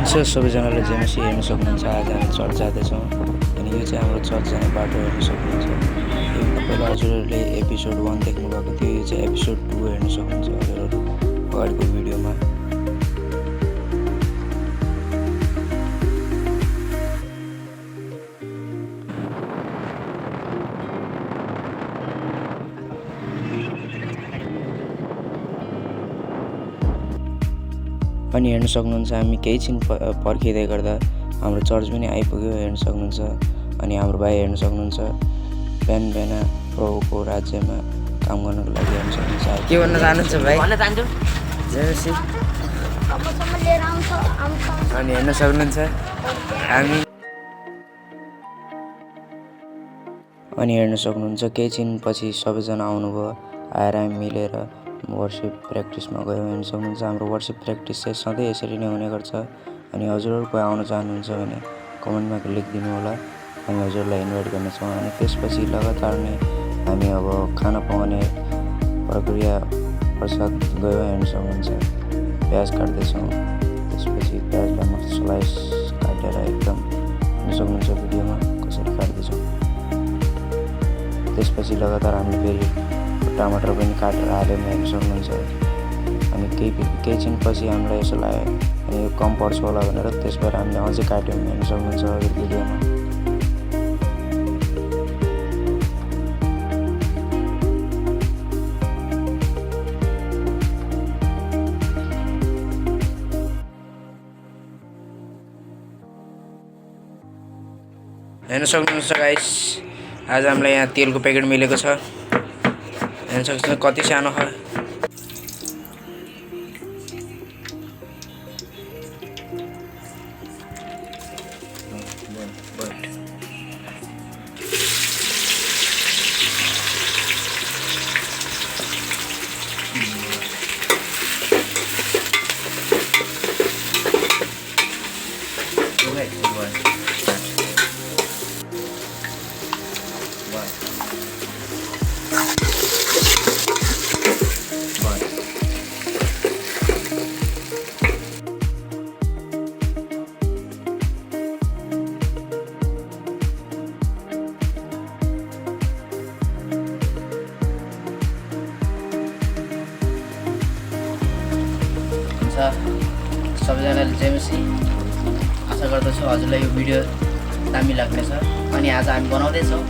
छ सबैजनाले जेएमसी हेर्न सक्नुहुन्छ। आज हामी चर्च जाँदैछौँ अनि यो चाहिँ हाम्रो चर्च जाने बाटो हेर्न सक्नुहुन्छ। यो पहिला हजुरहरूले एपिसोड 1 देख्नु भएको थियो, यो चाहिँ एपिसोड 2 हेर्न सक्नुहुन्छ हजुरहरू अगाडिको भिडियोमा। अनि हेर्न सक्नुहुन्छ हामी केही छिन पर्खिँदै गर्दा हाम्रो चर्च पनि आइपुग्यो हेर्न सक्नुहुन्छ। अनि हाम्रो भाइ हेर्न सक्नुहुन्छ बिहान बिहान प्रभुको राज्यमा काम गर्नको लागि हेर्न सक्नुहुन्छ। के भन्न चाहनुहुन्छ भाइ? भन्न चाहन्छु जेएमसी अनि हेर्न सक्नुहुन्छ हामी अनि हेर्न सक्नुहुन्छ केही छिन पछि सबैजना आउनुभयो। आएर हामी मिलेर वर्शिप प्र्याक्टिसमा गयौँ। हेर्न सक्नुहुन्छ हाम्रो वर्शिप प्र्याक्टिस चाहिँ सधैँ यसरी नै हुने गर्छ। अनि हजुरहरू कोही आउन चाहनुहुन्छ भने कमेन्टमा लेखिदिनु होला, हामी हजुरलाई इन्भाइट गर्नेछौँ। अनि त्यसपछि लगातार नै हामी अब खाना पकाउने प्रक्रिया पश्चात गयौँ। हेर्न सक्नुहुन्छ प्याज काट्दैछौँ, त्यसपछि प्याजलाई मस्त स्लाइस काटेर एकदम हेर्न सक्नुहुन्छ भिडियोमा कसरी काट्दैछौँ। त्यसपछि लगातार हामीले फेरि टमाटर पनि काटेर हाल्यौँ हेर्न सक्नुहुन्छ। अनि केही छिन पछि हामीलाई यसो लाग्यो अनि यो कम पर्छ होला भनेर त्यस भएर हामीले अझै काट्यौँ हेर्न सक्नुहुन्छ अघि भिडियोमा। हेर्न सक्नुहुन्छ गाइस, आज हामीलाई यहाँ तेलको प्याकेट मिलेको छ। हेर्न सक्नुहुन्छ कति सानो छ। सबैजनाले जेएमसी आशा गर्दछु हजुरलाई यो भिडियो दामी लाग्नेछ। अनि आज हामी बनाउँदैछौँ,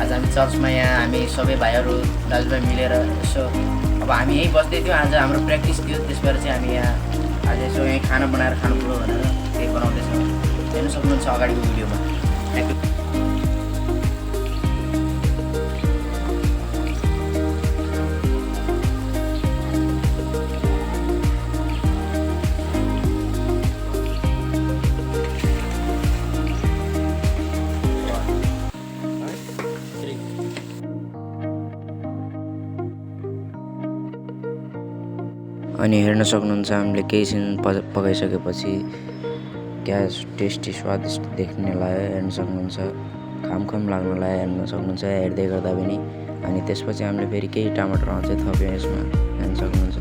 आज हामी चर्चमा यहाँ हामी सबै भाइहरू दाजुभाइ मिलेर यसो अब हामी यहीँ बस्दै थियौँ। आज हाम्रो प्र्याक्टिस थियो, त्यस भएर चाहिँ हामी यहाँ आज यसो यहीँ खाना बनाएर खानु पऱ्यो भनेर त्यही बनाउँदैछौँ। हेर्न सक्नुहुन्छ अगाडिको भिडियोमा। अनि हेर्न सक्नुहुन्छ हामीले केही छिन पकाइसकेपछि ग्यास टेस्टी स्वादिष्ट देख्ने लाग्यो। हेर्न सक्नुहुन्छ खाम लाग्न लाग्यो हेर्न सक्नुहुन्छ हेर्दै गर्दा पनि। अनि त्यसपछि हामीले फेरि केही टमाटर अझै थप्यौँ यसमा हेर्न सक्नुहुन्छ।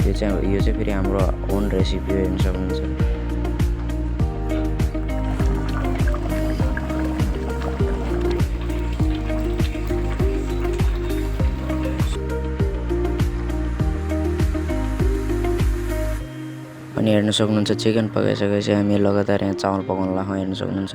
यो चाहिँ फेरि हाम्रो ओन रेसिपी हो हेर्न सक्नुहुन्छ। अनि हेर्न सक्नुहुन्छ चिकन पकाइसकेपछि हामी लगातार यहाँ चामल पकाउन लाग्छौँ। हेर्न सक्नुहुन्छ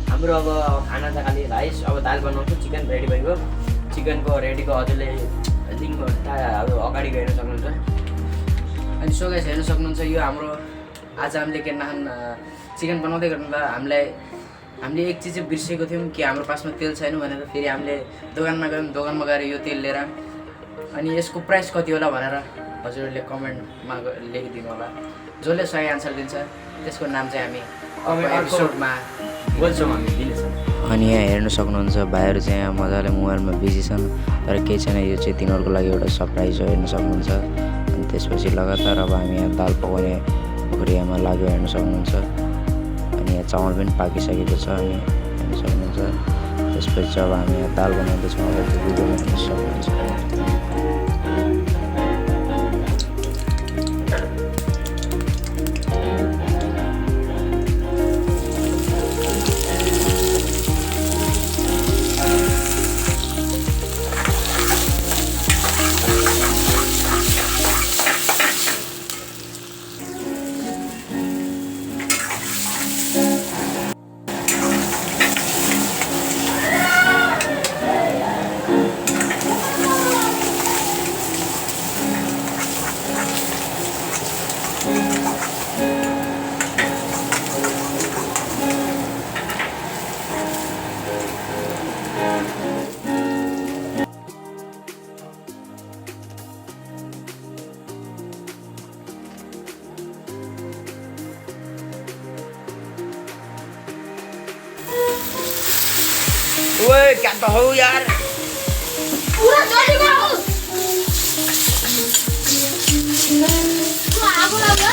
हाम्रो अब खाना चाहिँ खालि राइस अब दाल बनाउँछु। चिकन रेडी भएको, चिकनको रेडीको हजुरले लिङ्क अब अगाडि हेर्न सक्नुहुन्छ। अनि सो गाइस हेर्न सक्नुहुन्छ यो हाम्रो आज हामीले के नान चिकन बनाउँदै गर्दा हामीले एक चिज चाहिँ बिर्सेको थियौँ कि हाम्रो पासमा तेल छैन भनेर फेरि हामीले दोकानमा गयौँ। दोकानमा गएर यो तेल लिएर अनि यसको प्राइस कति होला भनेर हजुरहरूले कमेन्टमा लेखिदिनु होला। जसले सही आन्सर दिन्छ त्यसको नाम चाहिँ हामी एपिसोडमा बोल्छौँ, हामी दिनेछौँ। अनि यहाँ हेर्न सक्नुहुन्छ भाइहरू चाहिँ यहाँ मजाले मोबाइलमा बिजी छन्, तर केही छैन, यो चाहिँ तिनीहरूको लागि एउटा सरप्राइज हो हेर्न सक्नुहुन्छ। अनि त्यसपछि लगातार अब हामी यहाँ दाल पकाउने प्रक्रियामा लाग्यो हेर्न सक्नुहुन्छ। अनि यहाँ चामल पनि पाकिसकेको छ अनि हेर्न सक्नुहुन्छ। त्यसपछि अब हामी यहाँ दाल बनाउँदैछौँ, अब त्यो भिडियोमा हेर्न सक्नुहुन्छ। ओए क्या तो हो यार, पूरा जल्दी करो। तो आगो लगा।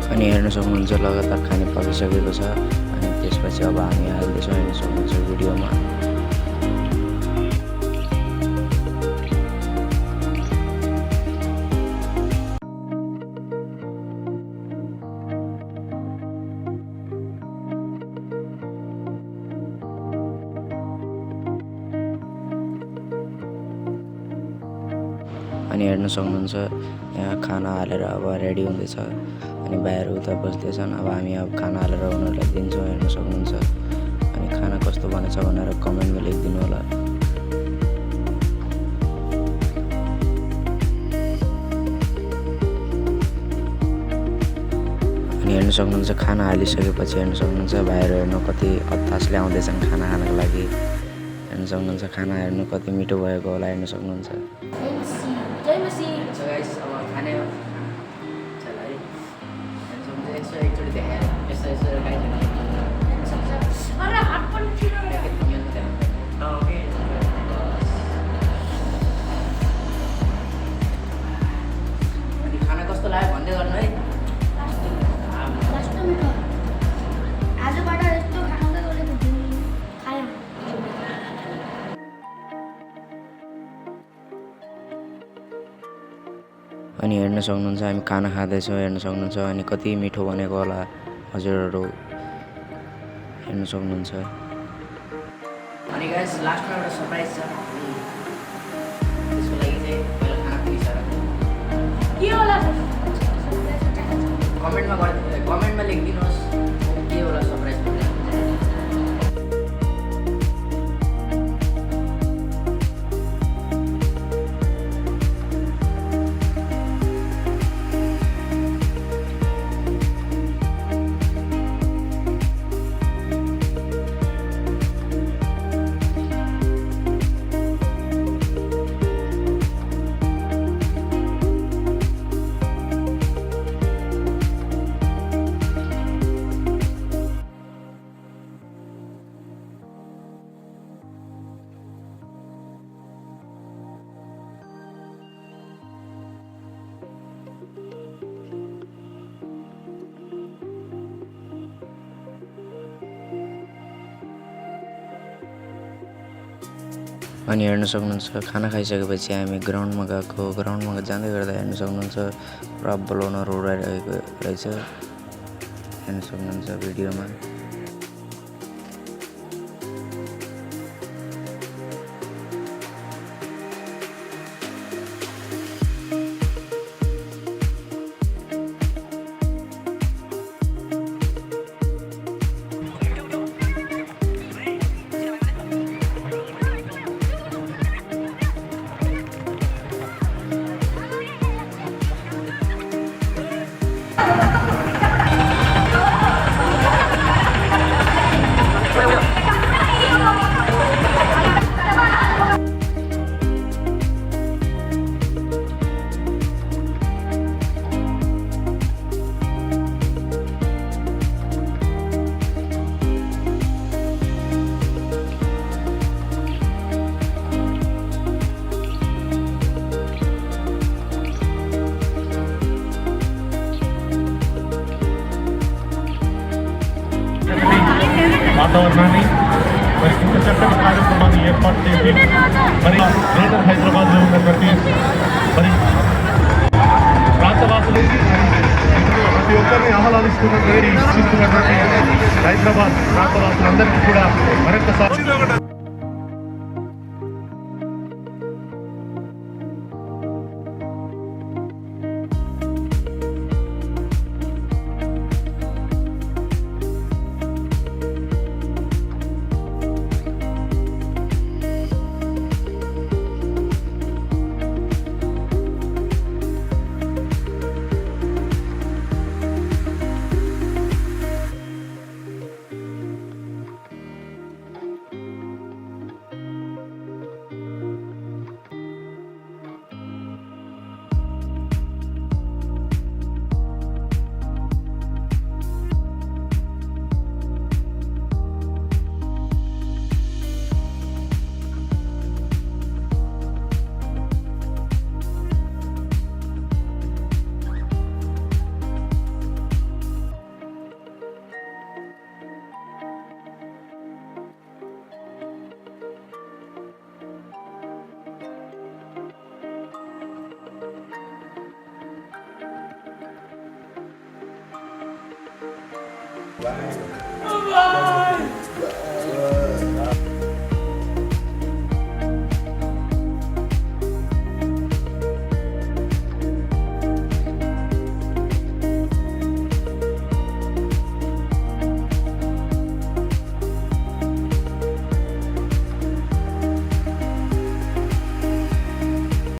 अनि हेर्न सक्नुहुन्छ लगातार खाने पाकिसकेको छ। अनि त्यसपछि अब हामी हाल्दैछौँ, हेर्न सक्नुहुन्छ भिडियोमा। अनि हेर्न सक्नुहुन्छ यहाँ खाना हालेर अब रेडी हुँदैछ अनि भाइहरू उता बस्दैछन्। अब हामी अब खाना हालेर उनीहरूलाई दिन्छौँ, हेर्न सक्नुहुन्छ। अनि खाना कस्तो बनेछ भनेर कमेन्टमा लेखिदिनु होला। अनि हेर्न सक्नुहुन्छ खाना हालिसकेपछि हेर्न सक्नुहुन्छ भाइहरू हेर्नु कति हतासले आउँदैछन् खाना खानको लागि। हेर्न सक्नुहुन्छ खाना हेर्नु कति मिठो भएको होला, हेर्न सक्नुहुन्छ। जय मसी। सो गाइस अब खाने चल है, हेर्न यसो एकचोटि देखाएर यसो यसो गाइस अरे हात पनि छिरो। ओके अनि खाना कस्तो लाग्यो भन्दै गर्नु है। कस्तो मिठो। आजबाट यस्तो खाना त कसले खाएन। अनि हेर्न सक्नुहुन्छ हामी खाना खाँदैछौँ, हेर्न सक्नुहुन्छ। अनि कति मिठो बनेको होला हजुरहरू हेर्न सक्नुहुन्छ। अनि गाइस लास्टमा एउटा सरप्राइज छ, त्यसको लागि चाहिँ पहिला खाना पुगिसक्यो। के होला? कमेन्टमा लेखिदिनुहोस् के होला सरप्राइज भनेर। अनि हेर्न सक्नुहुन्छ खाना खाइसकेपछि हामी ग्राउन्डमा गएको। ग्राउन्डमा जाँदै गर्दा हेर्न सक्नुहुन्छ पुरा बलौनहरू उडाइरहेको रहेछ, हेर्न सक्नुहुन्छ भिडियोमा। ఏర్పాటు చేసి మరి గ్రేటర్ హైదరాబాద్ లో ఉన్నటువంటి మరి ప్రాంతవాసులు ప్రతి ఒక్కరిని ఆహ్లాదిస్తున్నటువంటి హైదరాబాద్ ప్రాంతవాసులందరికీ కూడా మరొకసారి Bye.